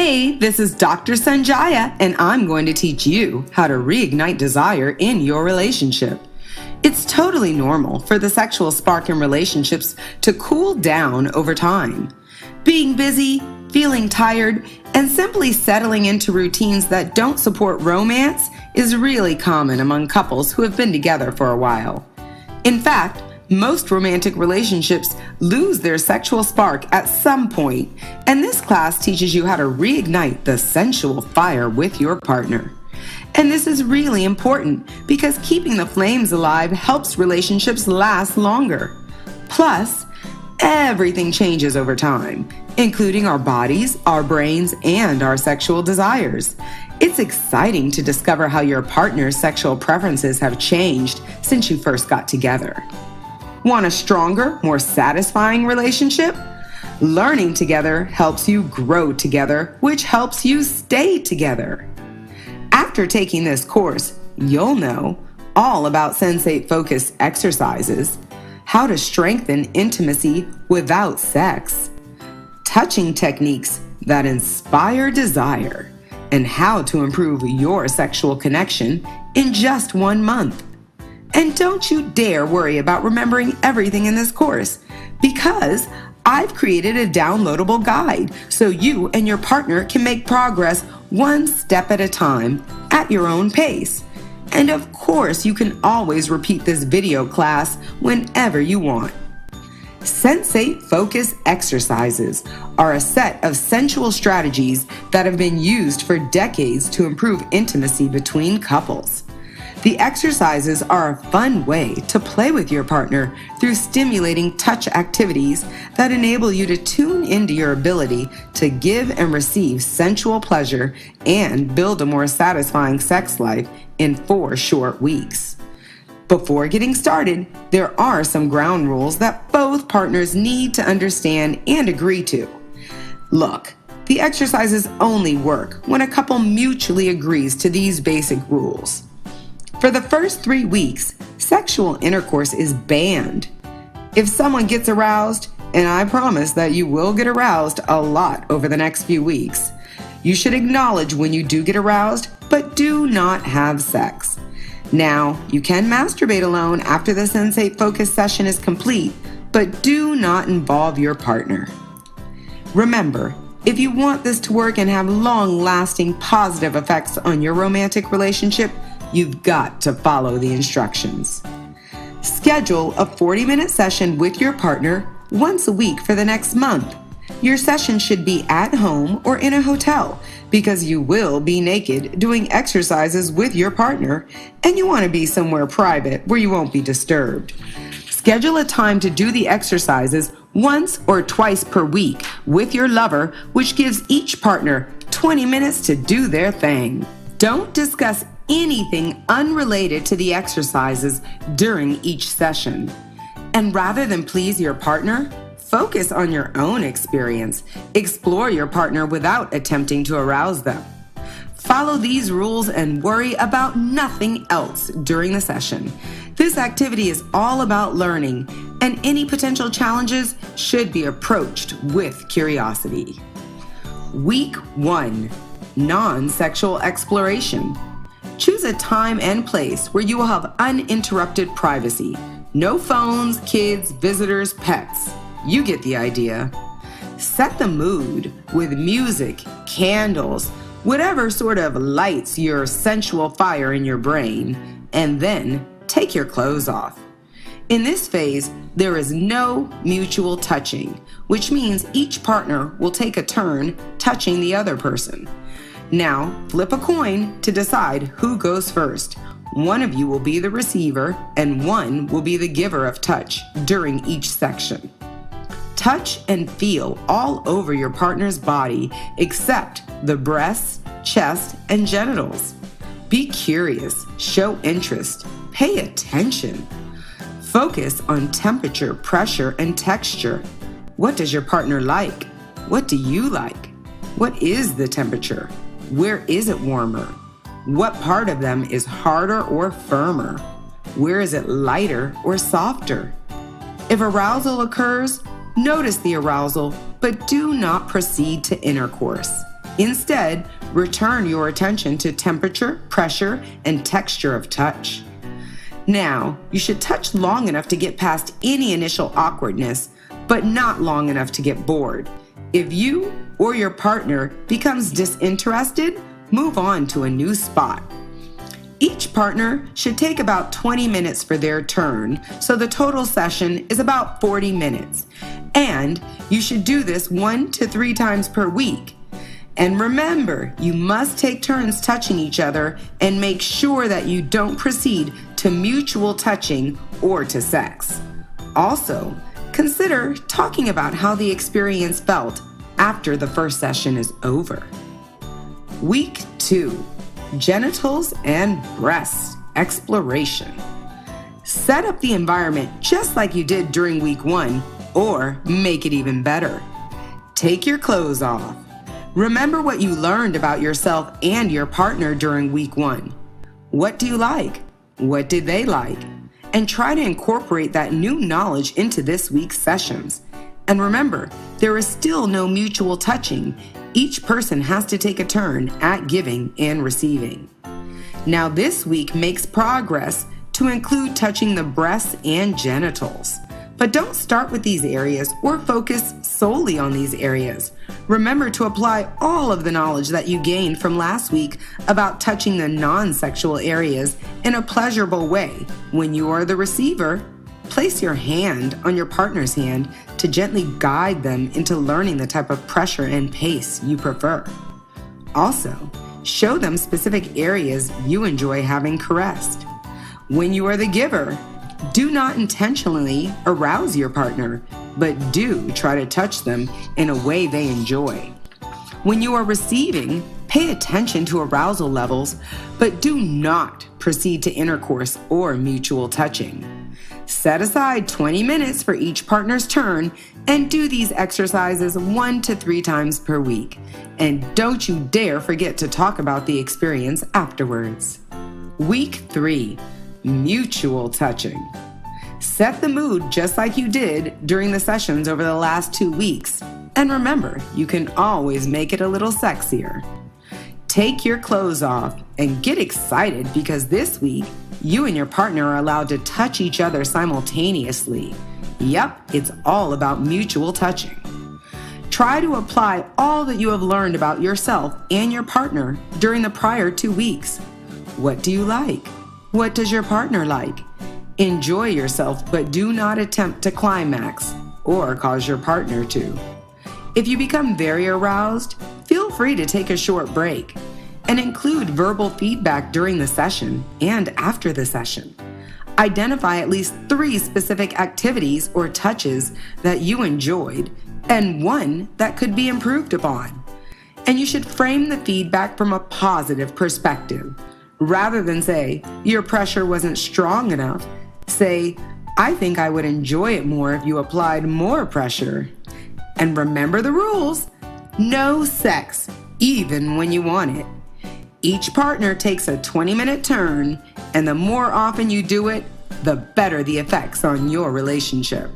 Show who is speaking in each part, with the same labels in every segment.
Speaker 1: Hey, this is Dr. Sonjia, and I'm going to teach you how to reignite desire in your relationship. It's totally normal for the sexual spark in relationships to cool down over time. Being busy, feeling tired, and simply settling into routines that don't support romance is really common among couples who have been together for a while. In fact, most romantic relationships lose their sexual spark at some point, and this class teaches you how to reignite the sensual fire with your partner. And this is really important because keeping the flames alive helps relationships last longer. Plus, everything changes over time, including our bodies, our brains, and our sexual desires. It's exciting to discover how your partner's sexual preferences have changed since you first got together. Want a stronger, more satisfying relationship? Learning together helps you grow together, which helps you stay together. After taking this course, you'll know all about Sensate focused exercises, how to strengthen intimacy without sex, touching techniques that inspire desire, and how to improve your sexual connection in just 1 month. And don't you dare worry about remembering everything in this course, because I've created a downloadable guide so you and your partner can make progress one step at a time at your own pace. And of course, you can always repeat this video class whenever you want. Sensate Focus Exercises are a set of sensual strategies that have been used for decades to improve intimacy between couples. The exercises are a fun way to play with your partner through stimulating touch activities that enable you to tune into your ability to give and receive sensual pleasure and build a more satisfying sex life in 4 short weeks. Before getting started, there are some ground rules that both partners need to understand and agree to. Look, the exercises only work when a couple mutually agrees to these basic rules. For the first 3 weeks, sexual intercourse is banned. If someone gets aroused, and I promise that you will get aroused a lot over the next few weeks, you should acknowledge when you do get aroused, but do not have sex. Now, you can masturbate alone after the Sensate Focus session is complete, but do not involve your partner. Remember, if you want this to work and have long-lasting positive effects on your romantic relationship, you've got to follow the instructions. Schedule a 40-minute session with your partner once a week for the next month. Your session should be at home or in a hotel because you will be naked doing exercises with your partner, and you want to be somewhere private where you won't be disturbed. Schedule a time to do the exercises once or twice per week with your lover, which gives each partner 20 minutes to do their thing. Don't discuss anything unrelated to the exercises during each session. And rather than please your partner, focus on your own experience. Explore your partner without attempting to arouse them. Follow these rules and worry about nothing else during the session. This activity is all about learning, and any potential challenges should be approached with curiosity. Week 1, non-sexual exploration. Choose a time and place where you will have uninterrupted privacy. No phones, kids, visitors, pets. You get the idea. Set the mood with music, candles, whatever sort of lights your sensual fire in your brain, and then take your clothes off. In this phase, there is no mutual touching, which means each partner will take a turn touching the other person. Now, flip a coin to decide who goes first. One of you will be the receiver, and one will be the giver of touch during each section. Touch and feel all over your partner's body except the breasts, chest, and genitals. Be curious, show interest, pay attention. Focus on temperature, pressure, and texture. What does your partner like? What do you like? What is the temperature? Where is it warmer? What part of them is harder or firmer? Where is it lighter or softer? If arousal occurs, notice the arousal, but do not proceed to intercourse. Instead, return your attention to temperature, pressure, and texture of touch. Now, you should touch long enough to get past any initial awkwardness, but not long enough to get bored. If you or your partner becomes disinterested, move on to a new spot. Each partner should take about 20 minutes for their turn, so the total session is about 40 minutes. And you should do this 1 to 3 times per week. And remember, you must take turns touching each other and make sure that you don't proceed to mutual touching or to sex. Also, consider talking about how the experience felt after the first session is over. Week 2, genitals and breasts exploration. Set up the environment just like you did during week 1, or make it even better. Take your clothes off. Remember what you learned about yourself and your partner during week 1. What do you like? What did they like? And try to incorporate that new knowledge into this week's sessions. And remember, there is still no mutual touching. Each person has to take a turn at giving and receiving. Now this week makes progress to include touching the breasts and genitals. But don't start with these areas or focus solely on these areas. Remember to apply all of the knowledge that you gained from last week about touching the non-sexual areas in a pleasurable way. When you are the receiver, place your hand on your partner's hand to gently guide them into learning the type of pressure and pace you prefer. Also, show them specific areas you enjoy having caressed. When you are the giver, do not intentionally arouse your partner, but do try to touch them in a way they enjoy. When you are receiving, pay attention to arousal levels, but do not proceed to intercourse or mutual touching. Set aside 20 minutes for each partner's turn and do these exercises 1 to 3 times per week. And don't you dare forget to talk about the experience afterwards. Week 3, mutual touching. Set the mood just like you did during the sessions over the last 2 weeks. And remember, you can always make it a little sexier. Take your clothes off and get excited because this week, you and your partner are allowed to touch each other simultaneously. Yep, it's all about mutual touching. Try to apply all that you have learned about yourself and your partner during the prior 2 weeks. What do you like? What does your partner like? Enjoy yourself, but do not attempt to climax or cause your partner to. If you become very aroused, feel free to take a short break and include verbal feedback during the session and after the session. Identify at least 3 specific activities or touches that you enjoyed and 1 that could be improved upon. And you should frame the feedback from a positive perspective. Rather than say, your pressure wasn't strong enough, say, I think I would enjoy it more if you applied more pressure. And remember the rules. No sex, even when you want it. Each partner takes a 20-minute turn, and the more often you do it, the better the effects on your relationship.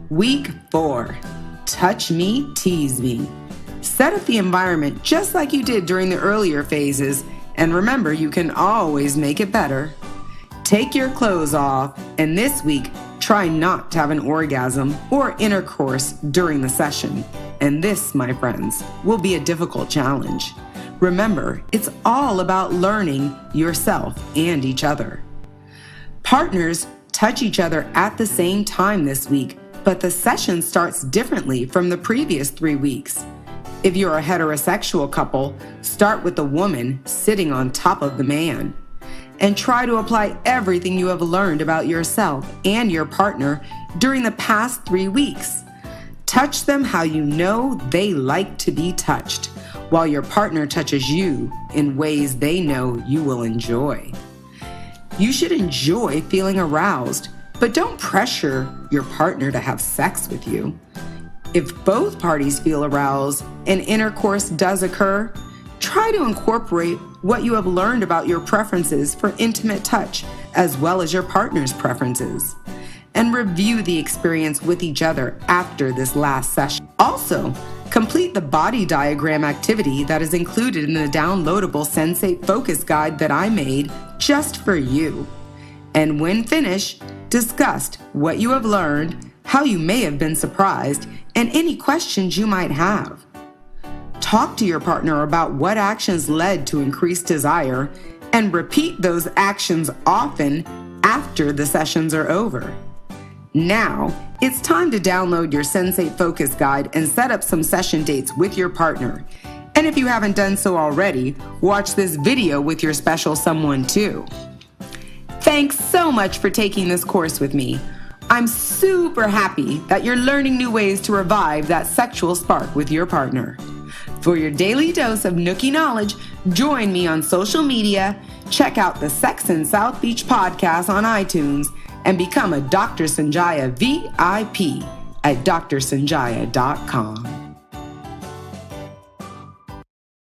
Speaker 1: Week 4, touch me, tease me. Set up the environment just like you did during the earlier phases, and remember, you can always make it better. Take your clothes off, and this week, try not to have an orgasm or intercourse during the session. And this, my friends, will be a difficult challenge. Remember, it's all about learning yourself and each other. Partners touch each other at the same time this week, but the session starts differently from the previous 3 weeks. If you're a heterosexual couple, start with the woman sitting on top of the man. And try to apply everything you have learned about yourself and your partner during the past 3 weeks. Touch them how you know they like to be touched, while your partner touches you in ways they know you will enjoy. You should enjoy feeling aroused, but don't pressure your partner to have sex with you. If both parties feel aroused and intercourse does occur, try to incorporate what you have learned about your preferences for intimate touch, as well as your partner's preferences, and review the experience with each other after this last session. Also, Complete the body diagram activity that is included in the downloadable Sensate focus guide that I made just for you. And when finished, discuss what you have learned, how you may have been surprised, and any questions you might have. Talk to your partner about what actions led to increased desire and repeat those actions often after the sessions are over. Now, it's time to download your Sensate Focus Guide and set up some session dates with your partner. And if you haven't done so already, watch this video with your special someone too. Thanks so much for taking this course with me. I'm super happy that you're learning new ways to revive that sexual spark with your partner. For your daily dose of nooky knowledge, join me on social media, check out the Sex in South Beach podcast on iTunes, and become a Dr. Sonjia VIP at drsonjia.com.